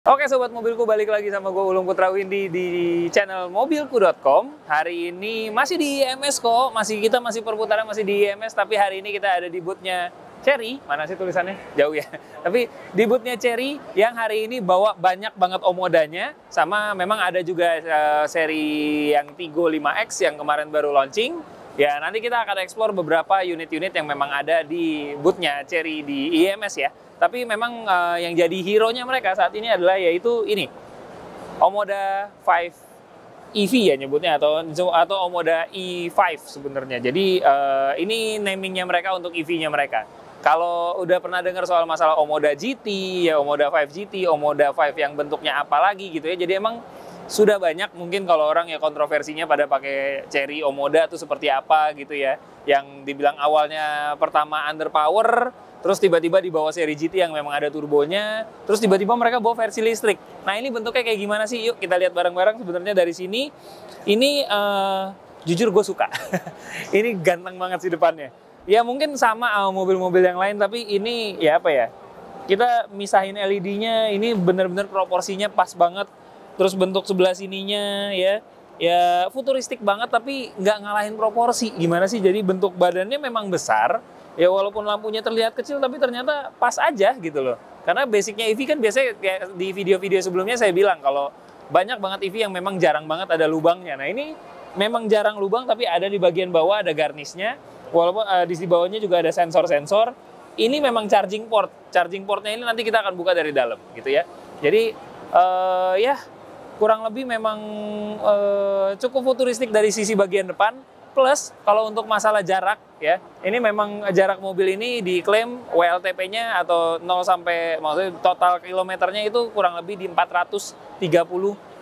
Oke Sobat Mobilku, balik lagi sama gue Ulung Putra Windy di channel mobilku.com. Hari ini masih di IMS kok, kita masih perputaran masih di IMS, tapi hari ini kita ada di boothnya Chery. Mana sih tulisannya? Jauh ya. Tapi di boothnya Chery yang hari ini bawa banyak banget omodanya, sama memang ada juga seri yang Tiggo 5X yang kemarin baru launching. Ya, nanti kita akan explore beberapa unit-unit yang memang ada di boothnya Chery di IMS ya. Tapi memang yang jadi hero-nya mereka saat ini adalah yaitu ini, Omoda 5 EV ya nyebutnya, atau Omoda E5 sebenarnya. Jadi ini namingnya mereka untuk EV-nya mereka. Kalau udah pernah dengar soal masalah Omoda GT, ya Omoda 5 GT, Omoda 5 yang bentuknya apa lagi gitu ya. Jadi emang sudah banyak mungkin kalau orang ya kontroversinya pada pakai Chery Omoda tuh seperti apa gitu ya. Yang dibilang awalnya pertama underpower, terus tiba-tiba dibawa seri GT yang memang ada turbonya, terus tiba-tiba mereka bawa versi listrik. Nah ini bentuknya kayak gimana sih? Yuk kita lihat bareng-bareng sebenarnya dari sini. Ini jujur gue suka. Ini ganteng banget sih depannya. Ya mungkin sama mobil-mobil yang lain, tapi ini ya apa ya, kita misahin LED-nya, ini bener-bener proporsinya pas banget. Terus bentuk sebelah sininya ya futuristik banget, tapi nggak ngalahin proporsi. Gimana sih? Jadi bentuk badannya memang besar, ya walaupun lampunya terlihat kecil, tapi ternyata pas aja gitu loh. Karena basicnya EV kan biasanya kayak di video-video sebelumnya saya bilang kalau banyak banget EV yang memang jarang banget ada lubangnya. Nah ini memang jarang lubang, tapi ada di bagian bawah ada garnisnya. Walaupun di bawahnya juga ada sensor-sensor. Ini memang charging port. Charging portnya ini nanti kita akan buka dari dalam gitu ya. Jadi ya kurang lebih memang cukup futuristik dari sisi bagian depan. Plus kalau untuk masalah jarak ya, ini memang jarak mobil ini diklaim WLTP-nya atau 0 sampai maksudnya total kilometernya itu kurang lebih di 430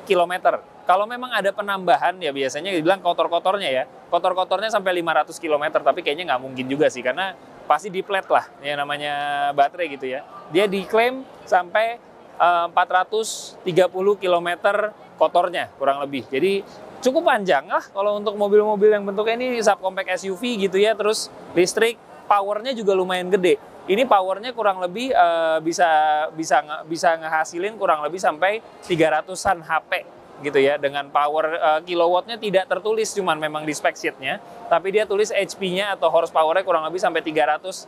km. Kalau memang ada penambahan ya biasanya dibilang kotor-kotornya ya. Kotor-kotornya sampai 500 km, tapi kayaknya nggak mungkin juga sih karena pasti di flat lah ya namanya baterai gitu ya. Dia diklaim sampai 430 km kotornya kurang lebih. Jadi cukup panjang lah kalau untuk mobil-mobil yang bentuknya ini subcompact SUV gitu ya, terus listrik, powernya juga lumayan gede. Ini powernya kurang lebih bisa ngehasilin kurang lebih sampai 300-an HP gitu ya, dengan power kilowattnya tidak tertulis, cuman memang di spec sheet-nya, tapi dia tulis HP-nya atau horsepower-nya kurang lebih sampai 300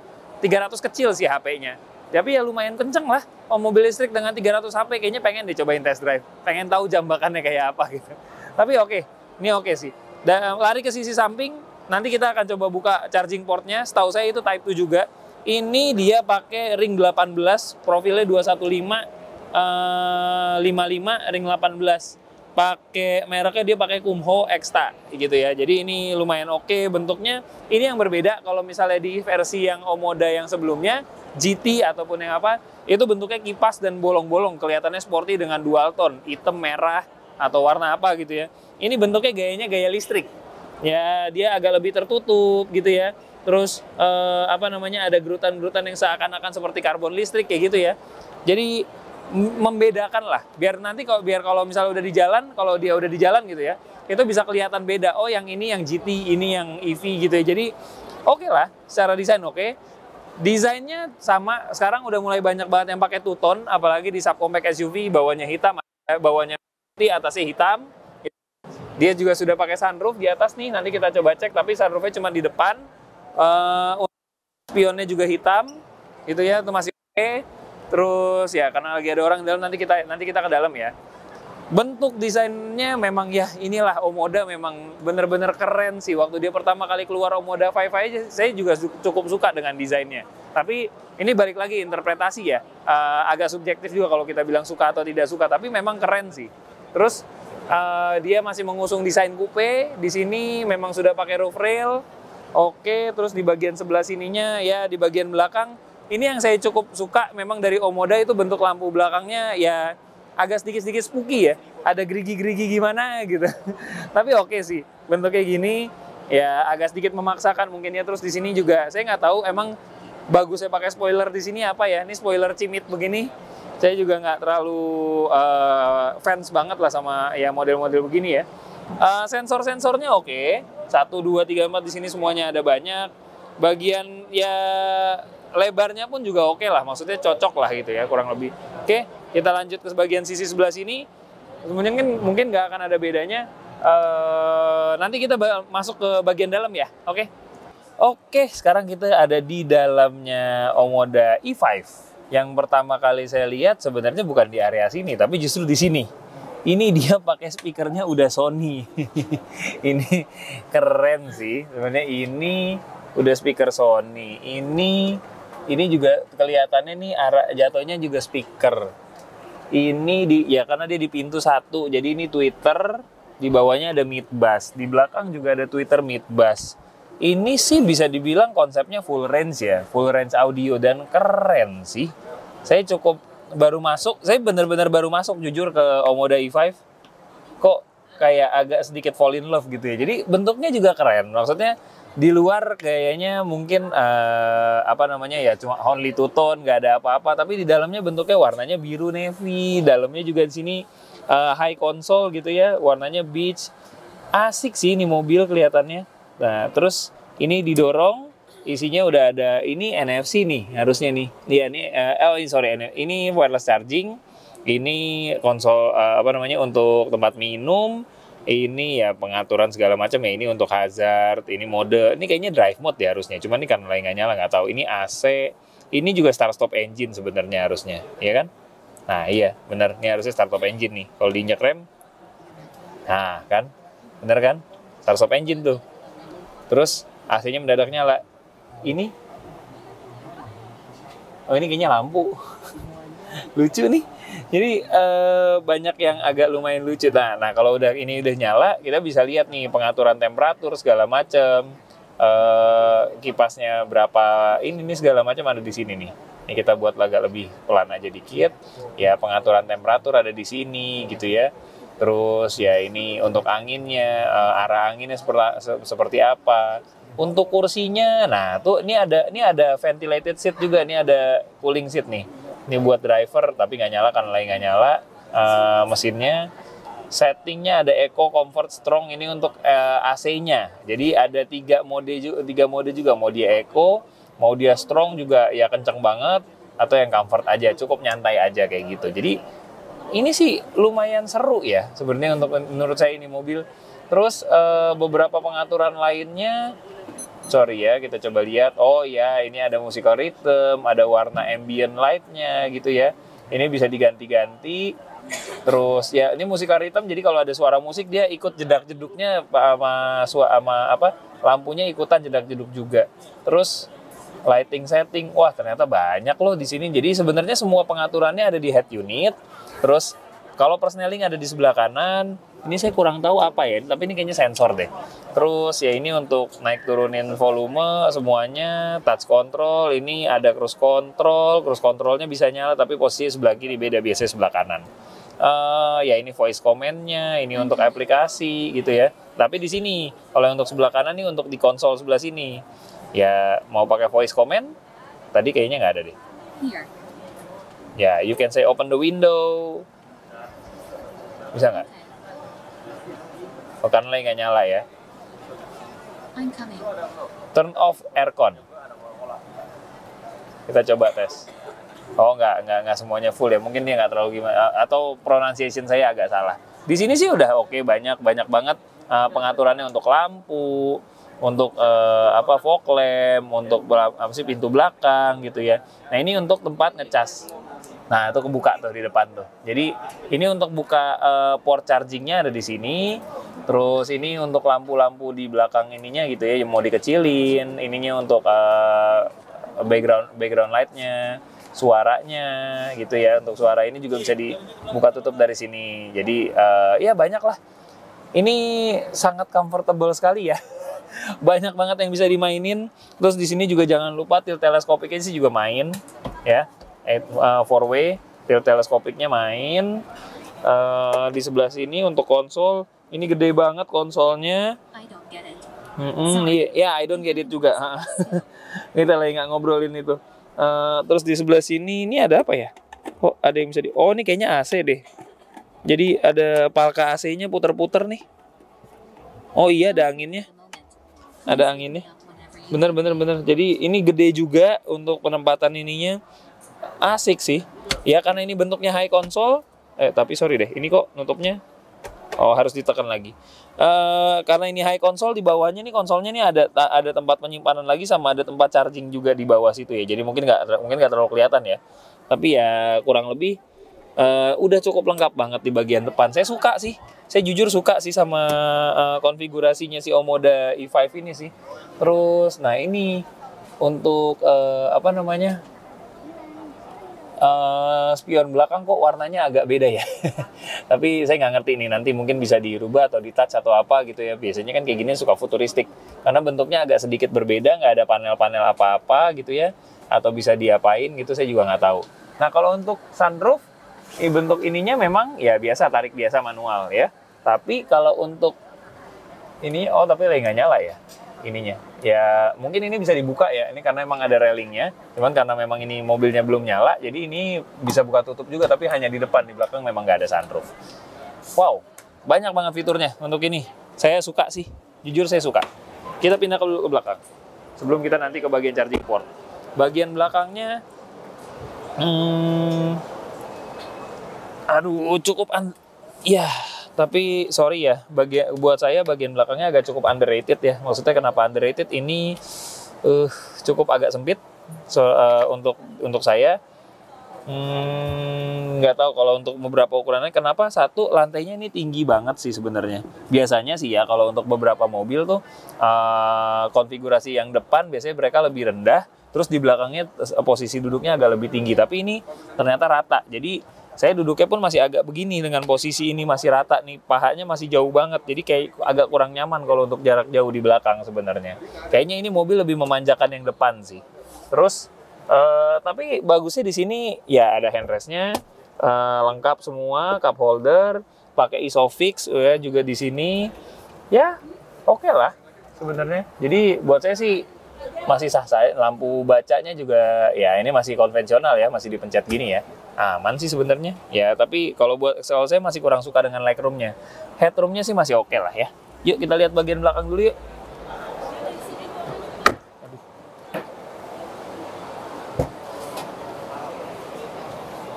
kecil sih HP-nya. Tapi ya lumayan kenceng lah. Mobil listrik dengan 300 HP kayaknya pengen dicobain test drive. Pengen tahu jambakannya kayak apa gitu. Tapi oke, ini oke sih. Dan lari ke sisi samping, nanti kita akan coba buka charging portnya. Setahu saya itu Type 2 juga. Ini dia pakai ring 18, profilnya 215 55 ring 18. Mereknya dia pakai Kumho Exta gitu ya. Jadi ini lumayan oke bentuknya. Ini yang berbeda kalau misalnya di versi yang Omoda yang sebelumnya, GT ataupun yang apa, itu bentuknya kipas dan bolong-bolong, kelihatannya sporty dengan dual tone, hitam, merah, atau warna apa gitu ya. Ini bentuknya gayanya gaya listrik. Ya, dia agak lebih tertutup gitu ya. Terus ada gerutan-gerutan yang seakan-akan seperti karbon listrik kayak gitu ya. Jadi membedakan lah. Biar kalau misalnya udah di jalan, kalau dia udah di jalan gitu ya, itu bisa kelihatan beda. Oh, yang ini yang GT, ini yang EV gitu ya. Jadi oke lah, secara desain oke. Desainnya sama, sekarang udah mulai banyak banget yang pakai two-tone, apalagi di subcompact SUV, bawahnya hitam, bawahnya putih, atasnya hitam. Dia juga sudah pakai sunroof di atas nih, nanti kita coba cek, tapi sunroofnya cuma di depan. Spionnya juga hitam, gitu ya, itu masih oke. Terus ya, karena lagi ada orang di dalam, nanti kita ke dalam ya. Bentuk desainnya memang ya inilah Omoda memang bener-bener keren sih. Waktu dia pertama kali keluar Omoda 5 aja, saya juga cukup suka dengan desainnya. Tapi ini balik lagi interpretasi ya, agak subjektif juga kalau kita bilang suka atau tidak suka. Tapi memang keren sih. Terus dia masih mengusung desain coupe. Di sini memang sudah pakai roof rail. Oke, terus di bagian sebelah sininya ya di bagian belakang. Ini yang saya cukup suka memang dari Omoda itu bentuk lampu belakangnya ya agak sedikit-sedikit spooky ya, ada gerigi-gerigi gimana gitu. Tapi oke sih, bentuknya gini, ya agak sedikit memaksakan mungkin ya. Terus di sini juga saya nggak tahu emang bagusnya pakai spoiler di sini apa ya. Ini spoiler cimit begini, saya juga nggak terlalu fans banget lah sama ya model-model begini ya. Sensor-sensornya oke, 1, 2, 3, 4 di sini semuanya ada banyak. Bagian ya lebarnya pun juga oke lah, maksudnya cocok lah gitu ya kurang lebih. Oke, Kita lanjut ke bagian sisi sebelah sini. Mungkin nggak akan ada bedanya. Nanti kita masuk ke bagian dalam ya, oke? Oke, sekarang kita ada di dalamnya Omoda E5. Yang pertama kali saya lihat sebenarnya bukan di area sini, tapi justru di sini. Ini dia pakai speakernya udah Sony. Ini keren sih. Sebenarnya ini udah speaker Sony. Ini juga kelihatannya nih arah jatuhnya juga speaker. Ini ya karena dia di pintu satu. Jadi ini tweeter, di bawahnya ada mid bass, di belakang juga ada tweeter mid bass. Ini sih bisa dibilang konsepnya full range ya, full range audio dan keren sih. Saya benar-benar baru masuk jujur ke Omoda E5. Kok kayak agak sedikit fall in love gitu ya. Jadi bentuknya juga keren. Maksudnya di luar kayaknya mungkin cuma only two tone, nggak ada apa-apa. Tapi di dalamnya bentuknya warnanya biru navy. Dalamnya juga di sini high console gitu ya, warnanya beige. Asik sih ini mobil kelihatannya. Nah, terus ini didorong, isinya udah ada ini NFC nih harusnya nih. Iya ini wireless charging. Ini konsol untuk tempat minum. Ini ya pengaturan segala macam ya. Ini untuk hazard, ini mode. Ini kayaknya drive mode ya harusnya. Cuman ini karena lagi nggak nyala nggak tahu. Ini AC. Ini juga start stop engine sebenarnya harusnya, ya kan? Nah iya bener, ini harusnya start stop engine nih. Kalau diinjak rem, nah kan, bener kan? Start stop engine tuh. Terus AC-nya mendadak nyala. Ini ini kayaknya lampu. Lucu nih. Jadi banyak yang agak lumayan lucu. Nah kalau ini udah nyala, kita bisa lihat nih pengaturan temperatur segala macam. Kipasnya berapa ini segala macam ada di sini nih. Ini kita buat agak lebih pelan aja dikit. Ya pengaturan temperatur ada di sini gitu ya. Terus ya ini untuk anginnya, arah anginnya seperti apa. Untuk kursinya, nah tuh ini ada ventilated seat juga, ini ada cooling seat nih. Ini buat driver tapi nggak nyala karena lagi nggak nyala mesinnya. Settingnya ada Eco, Comfort, Strong, ini untuk AC-nya. Jadi ada tiga mode juga, mau dia Eco, mau dia Strong juga ya kenceng banget, atau yang Comfort aja, cukup nyantai aja kayak gitu. Jadi ini sih lumayan seru ya sebenarnya menurut saya ini mobil. Terus beberapa pengaturan lainnya, kita coba lihat. Oh ya, ini ada musical rhythm, ada warna ambient light-nya gitu ya. Ini bisa diganti-ganti. Terus ya ini musical rhythm, jadi kalau ada suara musik dia ikut jedak-jeduknya sama lampunya ikutan jedak-jeduk juga. Terus lighting setting, wah ternyata banyak loh di sini. Jadi sebenarnya semua pengaturannya ada di head unit. Terus kalau persneling ada di sebelah kanan. Ini saya kurang tahu apa ya, tapi ini kayaknya sensor deh. Terus ya ini untuk naik turunin volume semuanya, touch control. Ini ada cruise control. Cruise controlnya bisa nyala tapi posisi sebelah kiri, beda biasanya sebelah kanan. Ya ini voice command-nya, ini untuk aplikasi gitu ya. Tapi di sini kalau untuk sebelah kanan nih untuk di konsol sebelah sini. Ya mau pakai voice command, tadi kayaknya nggak ada deh. Ya, you can say open the window. Bisa nggak? Oh, karena lagi nggak nyala ya. Turn off aircon. Kita coba tes. Oh, nggak semuanya full ya. Mungkin dia nggak terlalu gimana. Atau pronunciation saya agak salah. Di sini sih udah oke, banyak banget pengaturannya untuk lampu, untuk fog lamp, untuk pintu belakang gitu ya. Nah ini untuk tempat ngecas. Nah itu kebuka tuh di depan tuh. Jadi ini untuk buka port chargingnya ada di sini. Terus ini untuk lampu-lampu di belakang ininya gitu ya, yang mau dikecilin. Ininya untuk background lightnya, suaranya gitu ya. Untuk suara ini juga bisa dibuka tutup dari sini. Jadi ya banyak lah. Ini sangat comfortable sekali ya. Banyak banget yang bisa dimainin. Terus di sini juga jangan lupa tilt teleskopiknya sih juga main ya. 4-way tilt teleskopiknya main. Di sebelah sini untuk konsol, ini gede banget konsolnya. I don't get it. I don't get it juga. Kita lagi nggak ngobrolin itu. Terus di sebelah sini ini ada apa ya? Kok ada yang bisa oh ini kayaknya AC deh. Jadi ada palka AC-nya puter-puter nih. Oh iya ada anginnya. Ada anginnya. Bener. Jadi ini gede juga untuk penempatan ininya. asik sih. Ya karena ini bentuknya high console. Tapi sorry deh, ini kok nutupnya. Oh, harus ditekan lagi. Karena ini high console, di bawahnya nih konsolnya nih ada tempat penyimpanan lagi sama ada tempat charging juga di bawah situ ya. Jadi mungkin nggak terlalu kelihatan ya. Tapi ya kurang lebih udah cukup lengkap banget di bagian depan. Saya suka sih. Saya jujur suka sih sama konfigurasinya si Omoda E5 ini sih. Terus, nah ini untuk apa namanya? Spion belakang kok warnanya agak beda ya. Tapi saya nggak ngerti nih, nanti mungkin bisa dirubah atau di touch atau apa gitu ya. Biasanya kan kayak gini suka futuristik karena bentuknya agak sedikit berbeda, nggak ada panel-panel apa-apa gitu ya, atau bisa diapain gitu, saya juga nggak tahu. Nah kalau untuk sunroof, bentuk ininya memang ya biasa, tarik biasa manual ya. Tapi kalau untuk ini, tapi lagi nggak nyala ya ininya. Ya mungkin ini bisa dibuka ya, ini karena emang ada railingnya. Cuman karena memang ini mobilnya belum nyala, jadi ini bisa buka tutup juga, tapi hanya di depan, di belakang memang nggak ada sunroof. Wow, banyak banget fiturnya untuk ini. Saya suka sih, jujur saya suka. Kita pindah ke belakang, sebelum kita nanti ke bagian charging port. Bagian belakangnya, aduh cukup ya. Tapi sorry ya, buat saya bagian belakangnya agak cukup underrated ya. Maksudnya kenapa underrated? Ini cukup agak sempit untuk saya. Nggak tahu kalau untuk beberapa ukurannya. Kenapa? Satu, lantainya ini tinggi banget sih sebenarnya. Biasanya sih ya kalau untuk beberapa mobil tuh konfigurasi yang depan biasanya mereka lebih rendah. Terus di belakangnya posisi duduknya agak lebih tinggi. Tapi ini ternyata rata. Jadi saya duduknya pun masih agak begini, dengan posisi ini masih rata nih, pahanya masih jauh banget, jadi kayak agak kurang nyaman kalau untuk jarak jauh di belakang sebenarnya. Kayaknya ini mobil lebih memanjakan yang depan sih. Terus, tapi bagusnya di sini ya ada handrestnya, lengkap semua, cup holder, pakai ISOFIX ya juga di sini, ya oke lah sebenarnya. Jadi buat saya sih masih sah saya. Lampu bacanya juga ya ini masih konvensional ya, masih dipencet gini ya. Aman sih sebenarnya ya, tapi kalau saya masih kurang suka dengan legroomnya. Headroomnya sih masih oke lah ya. Yuk kita lihat bagian belakang dulu yuk.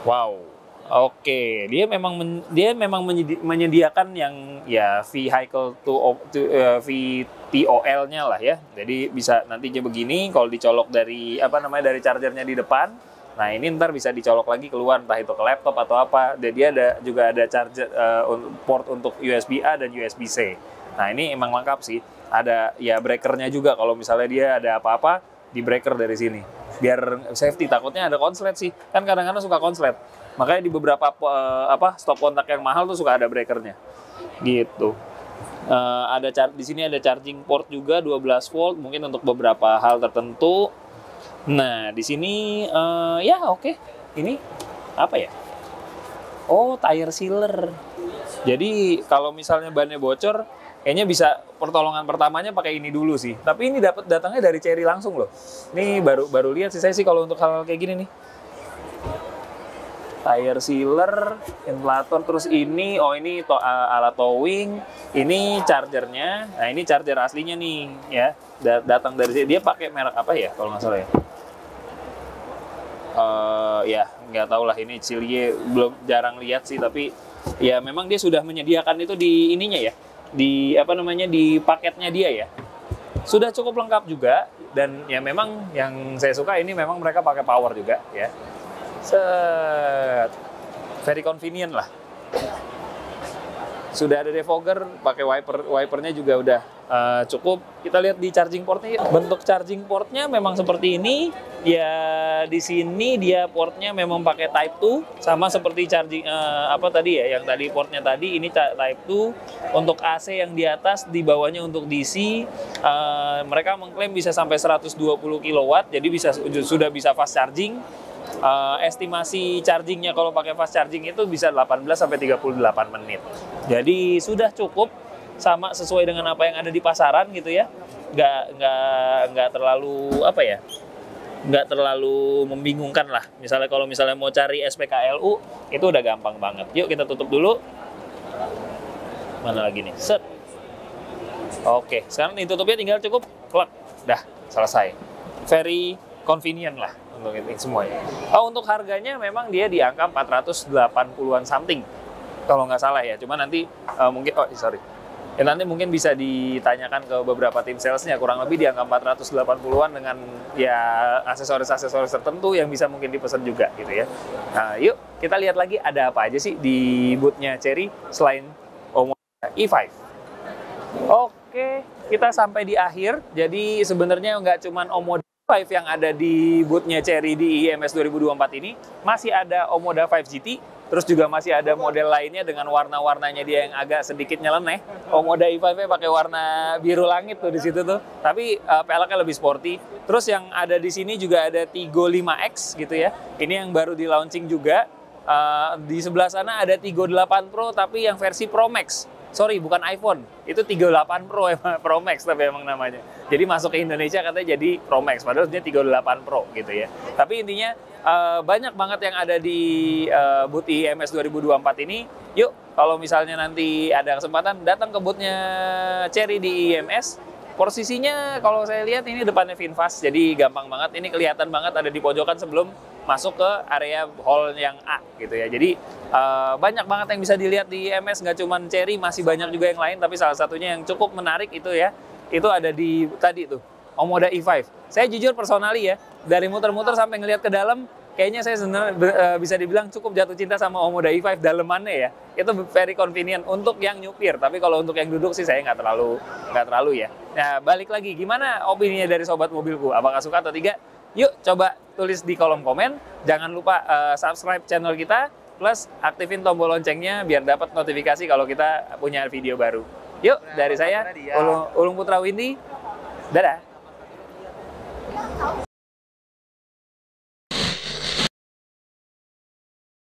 Wow, oke. Dia memang menyediakan yang ya vehicle to VTOL-nya lah ya. Jadi bisa nantinya begini, kalau dicolok dari dari chargernya di depan. Nah ini ntar bisa dicolok lagi keluar, entah itu ke laptop atau apa. Dan dia juga ada charger port untuk USB-A dan USB-C. Nah ini emang lengkap sih. Ada ya breakernya juga, kalau misalnya dia ada apa-apa di breaker dari sini. Biar safety, takutnya ada konslet sih. Kan kadang-kadang suka konslet. Makanya di beberapa stop kontak yang mahal tuh suka ada breakernya. Gitu. Di sini ada charging port juga 12 volt, mungkin untuk beberapa hal tertentu. Nah, di sini ya oke. Ini apa ya? Oh, tire sealer. Jadi kalau misalnya bannya bocor, kayaknya bisa pertolongan pertamanya pakai ini dulu sih. Tapi ini datangnya dari Chery langsung loh. Ini baru lihat sih saya sih kalau untuk hal kayak gini nih. Tire sealer, inflator, terus ini alat towing, ini chargernya. Nah, ini charger aslinya nih ya. Datang dari sini. Dia pakai merek apa ya kalau nggak salah ya? Ya nggak tahu lah, ini Cilye, belum, jarang lihat sih, tapi ya memang dia sudah menyediakan itu di ininya ya, di di paketnya dia ya, sudah cukup lengkap juga. Dan ya memang yang saya suka ini memang mereka pakai power juga ya, very convenient lah. Sudah ada defogger, pakai wipernya juga udah cukup. Kita lihat di charging portnya. Bentuk charging portnya memang seperti ini. Ya di sini dia portnya memang pakai Type 2, sama seperti charging tadi ya, yang tadi portnya tadi ini Type 2. Untuk AC yang di atas, di bawahnya untuk DC. Mereka mengklaim bisa sampai 120 kW, jadi sudah bisa fast charging. Estimasi chargingnya kalau pakai fast charging itu bisa 18 sampai 38 menit. Jadi sudah cukup, sama sesuai dengan apa yang ada di pasaran gitu ya. Nggak terlalu nggak terlalu membingungkan lah. Kalau misalnya mau cari SPKLU itu udah gampang banget. Yuk kita tutup dulu. Mana lagi nih? Set. Oke, sekarang ditutupnya tinggal cukup klak. Dah, selesai. Very convenient lah untuk itu semuanya. Untuk untuk harganya memang dia di angka 480-an something. Kalau nggak salah ya. Cuma nanti mungkin, ya, nanti mungkin bisa ditanyakan ke beberapa tim salesnya, kurang lebih di angka 480-an dengan ya aksesoris-aksesoris tertentu yang bisa mungkin dipesan juga gitu ya. Nah, yuk kita lihat lagi ada apa aja sih di booth-nya Cherry selain Omoda E5. Oke, kita sampai di akhir. Jadi sebenarnya nggak cuma Omoda E5 yang ada di booth-nya Cherry di IMS 2024 ini, masih ada Omoda 5 GT. Terus juga masih ada model lainnya dengan warna-warnanya dia yang agak sedikit nyeleneh. Omoda E5-nya pakai warna biru langit tuh di situ tuh. Tapi peleknya lebih sporty. Terus yang ada di sini juga ada Tigo 5X gitu ya. Ini yang baru di launching juga. Di sebelah sana ada Tigo 8 Pro tapi yang versi Pro Max. Sorry, bukan iPhone. Itu Tigo 8 Pro, Pro Max tapi emang namanya. Jadi masuk ke Indonesia katanya jadi Pro Max. Padahal dia Tigo 8 Pro gitu ya. Tapi intinya banyak banget yang ada di booth IMS 2024 ini. Yuk, kalau misalnya nanti ada kesempatan datang ke booth-nya Cherry di IMS. Posisinya kalau saya lihat ini depannya VinFast, jadi gampang banget. Ini kelihatan banget ada di pojokan sebelum masuk ke area hall yang A gitu ya. Jadi banyak banget yang bisa dilihat di IMS, nggak cuma Cherry, masih banyak juga yang lain. Tapi salah satunya yang cukup menarik itu ya, itu ada di tadi tuh, Omoda E5. Saya jujur personally ya, dari muter-muter sampai ngelihat ke dalam, kayaknya saya sebenarnya bisa dibilang cukup jatuh cinta sama Omoda E5 dalemannya ya. Itu very convenient untuk yang nyupir, tapi kalau untuk yang duduk sih saya nggak terlalu ya. Nah, balik lagi, gimana opininya dari sobat mobilku? Apakah suka atau tidak? Yuk coba tulis di kolom komen. Jangan lupa subscribe channel kita, plus aktifin tombol loncengnya biar dapat notifikasi kalau kita punya video baru. Yuk, dari saya Ulung Putra Windy. Dadah.